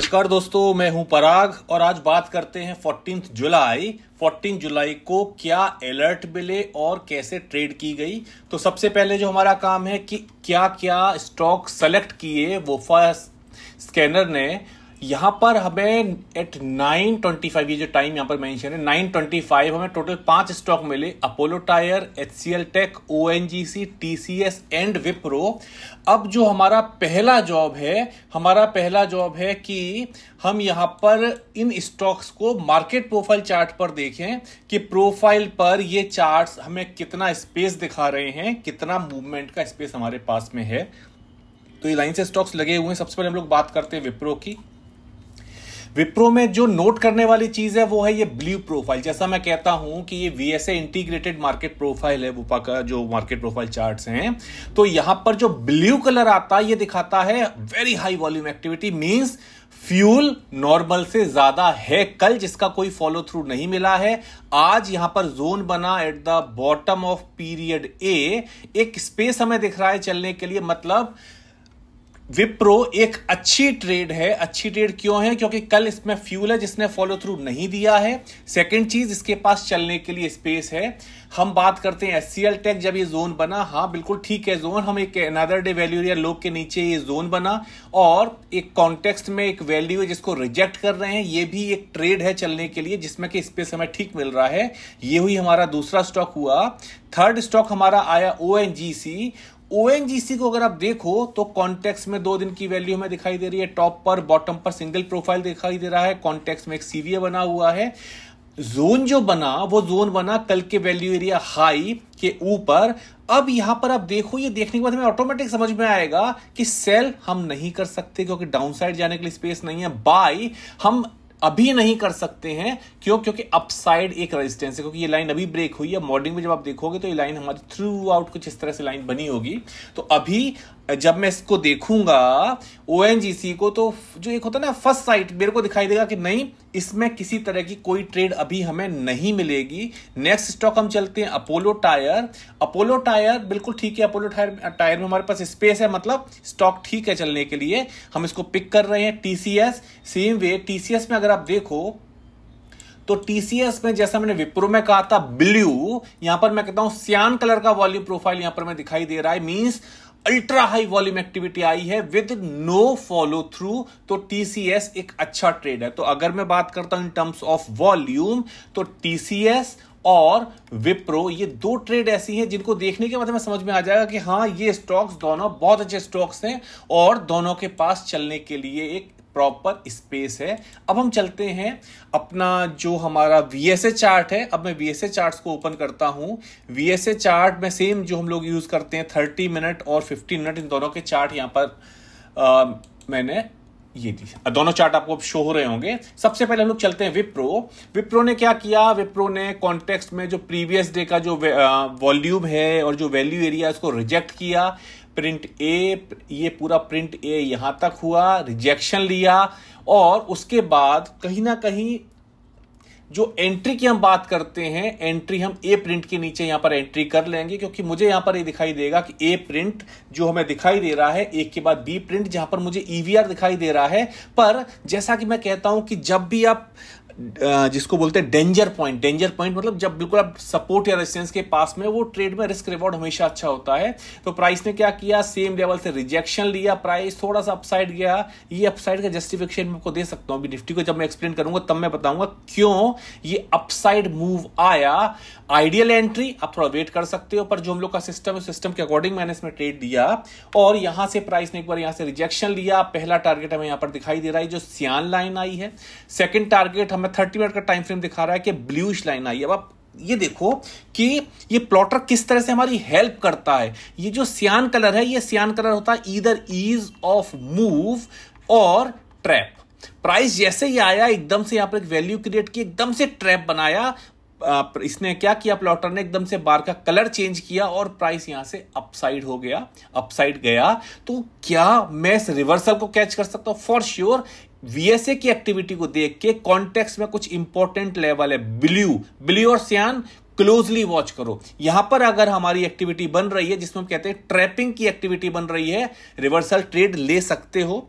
नमस्कार दोस्तों, मैं हूं पराग और आज बात करते हैं 14 जुलाई को क्या अलर्ट मिले और कैसे ट्रेड की गई। तो सबसे पहले जो हमारा काम है कि क्या क्या स्टॉक सेलेक्ट किए वो फर्स्ट स्कैनर ने। यहां पर हमें एट 9:25 ये जो टाइम यहां पर मेंशन है 9:25 हमें टोटल 5 स्टॉक मिले। Apollo tyre, HCL tech, ONGC, TCS and Wipro. अब जो हमारा पहला जॉब है कि हम यहां पर इन स्टॉक्स को मार्केट प्रोफाइल चार्ट पर देखें कि प्रोफाइल पर ये चार्ट्स हमें कितना स्पेस दिखा रहे हैं, कितना मूवमेंट का स्पेस हमारे पास में है। तो ये लाइन से स्टॉक्स लगे हुए हैं। सबसे पहले हम लोग बात करते हैं विप्रो की। विप्रो में जो नोट करने वाली चीज है वो है ये ब्लू प्रोफाइल। जैसा मैं कहता हूं कि ये VSA इंटीग्रेटेड मार्केट प्रोफाइल है, वुपा का जो मार्केट प्रोफाइल चार्ट्स हैं। तो यहां पर जो ब्लू कलर आता है ये दिखाता है very high volume activity, means fuel normal से ज्यादा है कल, जिसका कोई फॉलो थ्रू नहीं मिला है। आज यहां पर जोन बना at the bottom of period A, एक स्पेस हमें दिख रहा है चलने के लिए। मतलब विप्रो एक अच्छी ट्रेड है। अच्छी ट्रेड क्यों है? क्योंकि कल इसमें फ्यूल है जिसने फॉलो थ्रू नहीं दिया है। सेकंड चीज, इसके पास चलने के लिए स्पेस है। हम बात करते हैं HCL टेक, जब ये जोन बना, हाँ बिल्कुल ठीक है जोन, हम एक अनदर डे वैल्यू या लो के नीचे ये जोन बना और एक कॉन्टेक्स्ट में एक वैल्यू है जिसको रिजेक्ट कर रहे हैं। ये भी एक ट्रेड है चलने के लिए जिसमें कि स्पेस हमें ठीक मिल रहा है। ये हुई हमारा दूसरा स्टॉक हुआ। थर्ड स्टॉक हमारा आया ONGC को अगर आप देखो तो कॉन्टेक्स्ट में 2 दिन की वैल्यू हमें दिखाई दे रही है। टॉप पर बॉटम पर सिंगल प्रोफाइल दिखाई दे रहा है। कॉन्टेक्स्ट में एक CVA बना हुआ है। जोन जो बना वो जोन बना कल के वैल्यू एरिया हाई के ऊपर। अब यहां पर आप देखो, ये देखने के बाद हमें ऑटोमेटिक समझ में आएगा कि सेल हम नहीं कर सकते क्योंकि डाउनसाइड जाने के लिए स्पेस नहीं है। बाय हम अभी नहीं कर सकते हैं। क्योंकि अपसाइड एक रेजिस्टेंस है, क्योंकि ये लाइन अभी ब्रेक हुई है। मॉर्निंग में जब आप देखोगे तो ये लाइन हमारी थ्रू आउट कुछ इस तरह से लाइन बनी होगी। तो अभी जब मैं इसको देखूंगा ONGC को, तो जो एक होता है ना फर्स्ट साइट, मेरे को दिखाई देगा कि नहीं, इसमें किसी तरह की कोई ट्रेड अभी हमें नहीं मिलेगी। नेक्स्ट स्टॉक हम चलते हैं अपोलो टायर बिल्कुल ठीक है। अपोलो टायर में हमारे पास स्पेस है, मतलब स्टॉक ठीक है चलने के लिए, हम इसको पिक कर रहे हैं। TCS same way. TCS में अगर आप देखो तो TCS में जैसा मैंने विप्रो में कहा था ब्लू, यहां पर मैं कहता हूं सियान कलर का वॉल्यूम प्रोफाइल यहां पर मैं दिखाई दे रहा है। Means ultra high volume activity आई है विद नो फॉलो थ्रू। तो TCS एक अच्छा ट्रेड है। तो अगर मैं बात करता हूं इन टर्म्स ऑफ वॉल्यूम, तो TCS और विप्रो ये 2 ट्रेड ऐसी हैं जिनको देखने के बाद हमें समझ में आ जाएगा कि हाँ ये स्टॉक्स दोनों बहुत अच्छे स्टॉक्स हैं और दोनों के पास चलने के लिए एक प्रॉपर स्पेस है। अब हम चलते हैं अपना जो हमारा VSA चार्ट है। अब मैं VSA चार्ट्स को ओपन करता हूं। VSA चार्ट में सेम जो हम लोग यूज करते हैं 30 मिनट और 15 मिनट, इन दोनों के चार्ट यहां पर मैंने ये दी। दोनों चार्ट आपको शो हो रहे होंगे। सबसे पहले हम लोग चलते हैं विप्रो ने क्या किया? विप्रो ने कॉन्टेक्स्ट में जो प्रीवियस डे का जो वॉल्यूम है और जो वैल्यू एरिया उसको रिजेक्ट किया। प्रिंट ए, ये पूरा प्रिंट ए यहां तक हुआ, रिजेक्शन लिया और उसके बाद कहीं ना कहीं जो एंट्री की हम बात करते हैं, एंट्री हम ए प्रिंट के नीचे यहां पर एंट्री कर लेंगे, क्योंकि मुझे यहां पर ये दिखाई देगा कि ए प्रिंट जो हमें दिखाई दे रहा है, एक के बाद बी प्रिंट, जहां पर मुझे EVR दिखाई दे रहा है। पर जैसा कि मैं कहता हूं कि जब भी आप जिसको बोलते हैं डेंजर पॉइंट मतलब जब बिल्कुल आप सपोर्ट या रेजिस्टेंस के पास में, वो ट्रेड में रिस्क रिवॉर्ड हमेशा अच्छा होता है। तो प्राइस ने क्या किया? सेम लेवल से रिजेक्शन लिया, प्राइस थोड़ा सा अपसाइड गया। ये अपसाइड का जस्टिफिकेशन मैं आपको दे सकता हूं। अभी निफ्टी को जब मैं एक्सप्लेन करूंगा तब मैं बताऊंगा क्यों ये अपसाइड मूव आया। आइडियल एंट्री आप थोड़ा वेट कर सकते हो, पर जो हम लोग का सिस्टम है, सिस्टम के अकॉर्डिंग मैंने इसमें ट्रेड दिया और यहां से प्राइस ने एक बार यहां से रिजेक्शन लिया। पहला टारगेट हमें यहां पर दिखाई दे रहा है जो सियान लाइन आई है। सेकंड टारगेट हमें 30 मिनट का टाइम फ्रेम दिखा रहा है कि ब्लूइश लाइन आई है। अब आप ये देखो कि ये प्लॉटर किस तरह से हमारी हेल्प करता है। ये जो सियान कलर है, ये सियान कलर होता है ईदर ईज ऑफ मूव और ट्रैप। प्राइस जैसे ही आया एकदम से यहां पर एक वैल्यू क्रिएट की, एकदम से ट्रैप बनाया। इसने क्या किया? प्लॉटर ने एकदम से बार का कलर चेंज किया और प्राइस यहां से अपसाइड हो गया, अपसाइड गया। तो क्या मैं इस रिवर्सल को कैच कर सकता हूं? For sure. VSA की एक्टिविटी को देख के कॉन्टेक्स्ट में कुछ इंपॉर्टेंट लेवल है, ब्लू और सियान क्लोजली वॉच करो। यहां पर अगर हमारी एक्टिविटी बन रही है जिसमें हम कहते हैं ट्रैपिंग की एक्टिविटी बन रही है, रिवर्सल ट्रेड ले सकते हो।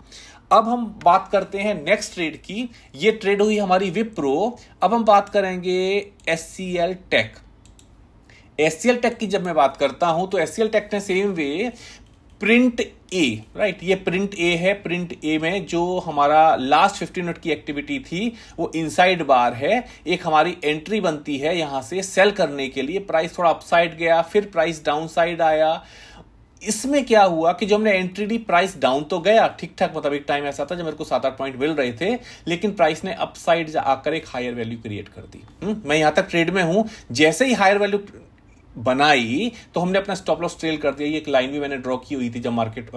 अब हम बात करते हैं नेक्स्ट ट्रेड की। ये ट्रेड हुई हमारी विप्रो। अब हम बात करेंगे एचसीएल टेक। एचसीएल टेक की जब मैं बात करता हूं तो एचसीएल टेक ने सेम वे प्रिंट ए, राइट, ये प्रिंट ए है। प्रिंट ए में जो हमारा लास्ट 15 मिनट की एक्टिविटी थी वो इनसाइड बार है। एक हमारी एंट्री बनती है यहां से सेल करने के लिए। प्राइस थोड़ा अपसाइड गया, फिर प्राइस डाउन साइड आया। इसमें क्या हुआ कि जो हमने एंट्री ली, प्राइस डाउन तो गया ठीक ठाक, मतलब एक टाइम ऐसा था जब मेरे को 7-8 पॉइंट मिल रहे थे, लेकिन प्राइस ने अपसाइड आकर एक हायर वैल्यू क्रिएट कर दी। मैं यहां तक ट्रेड में हूं। जैसे ही हायर वैल्यू बनाई तो हमने अपना स्टॉप लॉस ट्रेल कर दिया। ये एक लाइन भी मैंने ड्रॉ की हुई थी जब मार्केट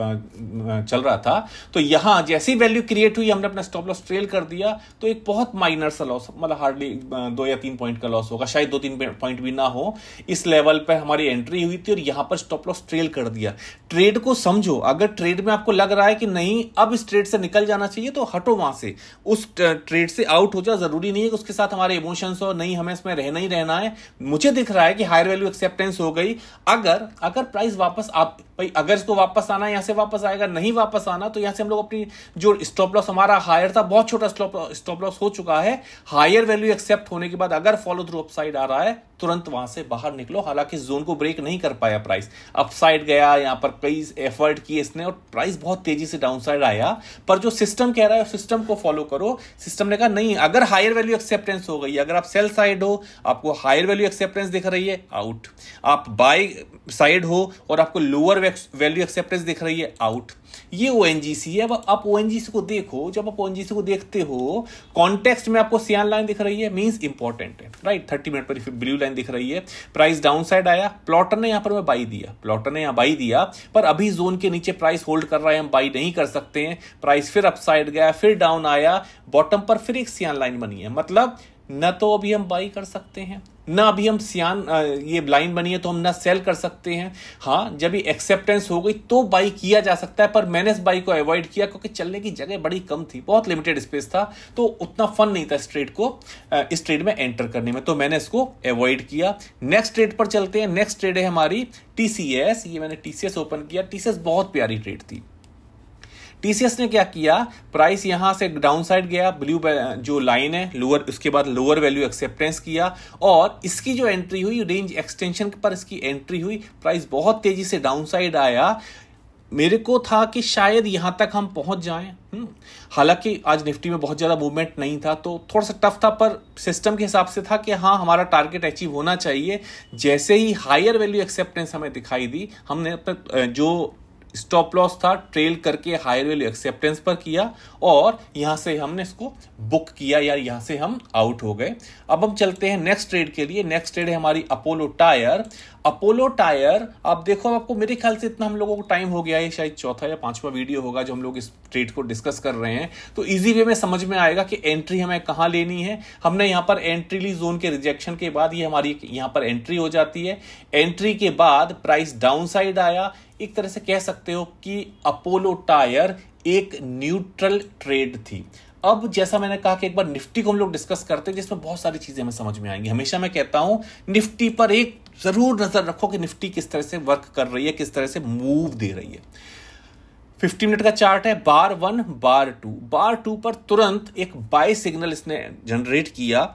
चल रहा था। तो यहां जैसी वैल्यू क्रिएट हुई हमने अपना स्टॉप लॉस ट्रेल कर दिया। तो एक बहुत माइनर सा लॉस, मतलब हार्डली 2 या 3 पॉइंट का लॉस होगा, शायद 2-3 पॉइंट भी ना हो। इस लेवल पर हमारी एंट्री हुई थी और यहां पर स्टॉप लॉस ट्रेल कर दिया। ट्रेड को समझो। अगर ट्रेड में आपको लग रहा है कि नहीं अब इस ट्रेड से निकल जाना चाहिए तो हटो वहां से, उस ट्रेड से आउट हो जाओ। जरूरी नहीं है कि उसके साथ हमारे इमोशंस हो, नहीं हमें इसमें रहना ही रहना है। मुझे दिख रहा है कि हायर वैल्यू एक्सेप्टेंस हो गई। अगर प्राइस वापस आप भाई, अगर इसको वापस आना है यहां से वापस आएगा, नहीं वापस आना तो यहां से हम लोग अपनी जो स्टॉप लॉस हमारा हायर था, बहुत छोटा स्टॉप लॉस हो चुका है। हायर वैल्यू एक्सेप्ट होने के बाद अगर फॉलो थ्रू अपसाइड आ रहा है तुरंत वहां से बाहर निकलो। हालांकि जोन को ब्रेक नहीं कर पाया, प्राइस अपसाइड गया। यहां पर कई एफर्ट किए इसने और प्राइस बहुत तेजी से डाउनसाइड आया। पर जो सिस्टम कह रहा है सिस्टम को फॉलो करो। सिस्टम ने कहा नहीं, अगर हायर वैल्यू एक्सेप्टेंस हो गई, अगर आप सेल साइड हो, आपको हायर वैल्यू एक्सेप्टेंस दिख रही है, आउट। आप बाय साइड हो और आपको लोअर वैल्यू एक्सेप्टेंस दिख रही है, आउट। ये ओएनजीसी है। अब आप ओएनजीसी को देखो। जब आप ओएनजीसी को देखते हो, कॉन्टेक्स्ट में आपको सियान लाइन दिख रही है, मींस इंपॉर्टेंट है, राइट। 30 मिनट पर ब्लू लाइन दिख रही है। प्राइस डाउन साइड आया, प्लॉटर ने यहां पर मैं बाई दिया, प्लॉटर ने यहां बाई दिया, पर अभी जोन के नीचे प्राइस होल्ड कर रहा है, हम बाई नहीं कर सकते हैं। प्राइस फिर अपसाइड गया, फिर डाउन आया, बॉटम पर फिर एक सियान लाइन बनी है। मतलब न तो अभी हम बाई कर सकते हैं, ना अभी हम सियान, ये लाइन बनी है तो हम ना सेल कर सकते हैं। हाँ, जब ये एक्सेप्टेंस हो गई तो बाई किया जा सकता है, पर मैंने इस बाई को अवॉइड किया क्योंकि चलने की जगह बड़ी कम थी, बहुत लिमिटेड स्पेस था, तो उतना फन नहीं था इस ट्रेड में एंटर करने में, तो मैंने इसको अवॉइड किया। नेक्स्ट ट्रेड पर चलते हैं। नेक्स्ट ट्रेड है हमारी टीसीएस। ये मैंने टीसीएस ओपन किया। टीसीएस बहुत प्यारी ट्रेड थी। टीसीएस ने क्या किया, प्राइस यहां से डाउन साइड गया, ब्लू जो लाइन है लोअर, उसके बाद लोअर वैल्यू एक्सेप्टेंस किया और इसकी जो एंट्री हुई रेंज एक्सटेंशन पर इसकी एंट्री हुई। प्राइस बहुत तेजी से डाउन साइड आया। मेरे को था कि शायद यहां तक हम पहुंच जाएं। हालांकि आज निफ्टी में बहुत ज्यादा मूवमेंट नहीं था तो थोड़ा सा टफ था, पर सिस्टम के हिसाब से था कि हाँ हमारा टारगेट अचीव होना चाहिए। जैसे ही हायर वैल्यू एक्सेप्टेंस हमें दिखाई दी, हमने जो स्टॉप लॉस था ट्रेल करके हायर वैल्यू एक्सेप्टेंस पर किया और यहां से हमने इसको बुक किया, या यहां से हम आउट हो गए। अब हम चलते हैं नेक्स्ट ट्रेड के लिए। नेक्स्ट ट्रेड है हमारी अपोलो टायर। अपोलो टायर, आप देखो, आपको मेरे ख्याल से इतना हम लोगों को टाइम हो गया है, शायद चौथा या 5वां वीडियो होगा जो हम लोग इस ट्रेड को डिस्कस कर रहे हैं, तो इजी वे में समझ में आएगा कि एंट्री हमें कहां लेनी है। हमने यहां पर एंट्री ली जोन के रिजेक्शन के बाद, ये हमारी यहां पर एंट्री हो जाती है। एंट्री के बाद प्राइस डाउन साइड आया। एक तरह से कह सकते हो कि अपोलो टायर एक न्यूट्रल ट्रेड थी। अब जैसा मैंने कहा कि एक बार निफ्टी को हम लोग डिस्कस करते हैं जिसमें बहुत सारी चीजें हमें समझ में आएंगी। हमेशा मैं कहता हूं निफ्टी पर एक जरूर नजर रखो कि निफ्टी किस तरह से वर्क कर रही है, किस तरह से मूव दे रही है। 50 मिनट का चार्ट है। बार 1 बार 2, बार 2 पर तुरंत एक बाय सिग्नल इसने जनरेट किया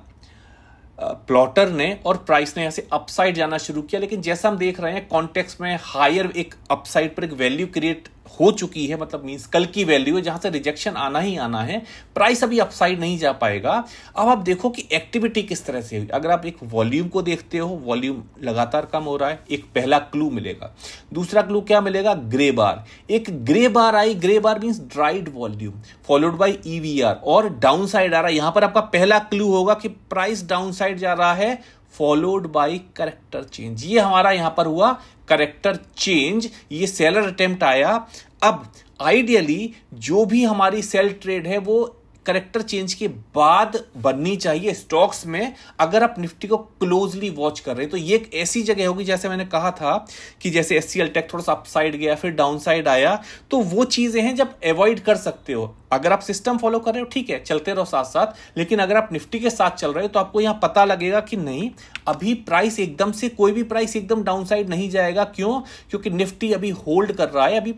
प्लॉटर ने और प्राइस ने यहां से अपसाइड जाना शुरू किया। लेकिन जैसा हम देख रहे हैं कॉन्टेक्स्ट में हायर एक अपसाइड पर एक वैल्यू क्रिएट हो चुकी है, मतलब मींस कल की वैल्यू है जहां से रिजेक्शन आना ही आना है। प्राइस अभी अपसाइड नहीं जा पाएगा। अब आप देखो कि एक्टिविटी किस तरह से हुई। अगर आप एक वॉल्यूम को देखते हो, वॉल्यूम लगातार कम हो रहा है, एक पहला क्लू मिलेगा। दूसरा क्लू क्या मिलेगा, ग्रे बार। एक ग्रे बार आई, grey bar means dried volume followed by EVR और डाउन साइड आ रहा है। यहां पर आपका पहला क्लू होगा कि प्राइस डाउन साइड जा रहा है, फॉलोड बाय करेक्टर चेंज। ये हमारा यहां पर हुआ करेक्टर चेंज, ये सेलर अटेम्प्ट आया। अब आइडियली जो भी हमारी सेल ट्रेड है वो करेक्टर चेंज के बाद बननी चाहिए स्टॉक्स में, अगर आप निफ्टी को क्लोजली वॉच कर रहे हैं। तो ये एक ऐसी जगह होगी, जैसे मैंने कहा था कि जैसे एचसीएल टेक थोड़ा सा अपसाइड गया फिर डाउन साइड आया, तो वो चीजें हैं जब अवॉइड कर सकते हो। अगर आप सिस्टम फॉलो कर रहे हो ठीक है, चलते रहो साथ साथ, लेकिन अगर आप निफ्टी के साथ चल रहे हो तो आपको यहां पता लगेगा कि नहीं, अभी प्राइस एकदम से, कोई भी प्राइस एकदम डाउन साइड नहीं जाएगा। क्यों? क्योंकि निफ्टी अभी होल्ड कर रहा है। अभी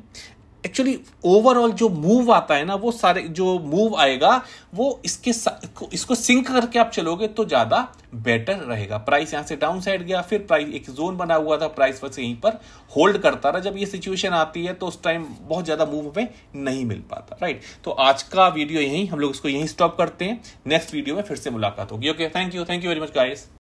एक्चुअली ओवरऑल जो मूव आता है ना, वो सारे जो मूव आएगा वो इसको सिंक करके आप चलोगे तो ज्यादा बेटर रहेगा। प्राइस यहां से डाउन साइड गया, फिर प्राइस एक जोन बना हुआ था, प्राइस बस यहीं पर होल्ड करता रहा। जब ये सिचुएशन आती है तो उस टाइम बहुत ज्यादा मूव हमें नहीं मिल पाता, राइट। तो आज का वीडियो यहीं हम लोग इसको यहीं स्टॉप करते हैं, नेक्स्ट वीडियो में फिर से मुलाकात होगी। Okay, thank you very much guys.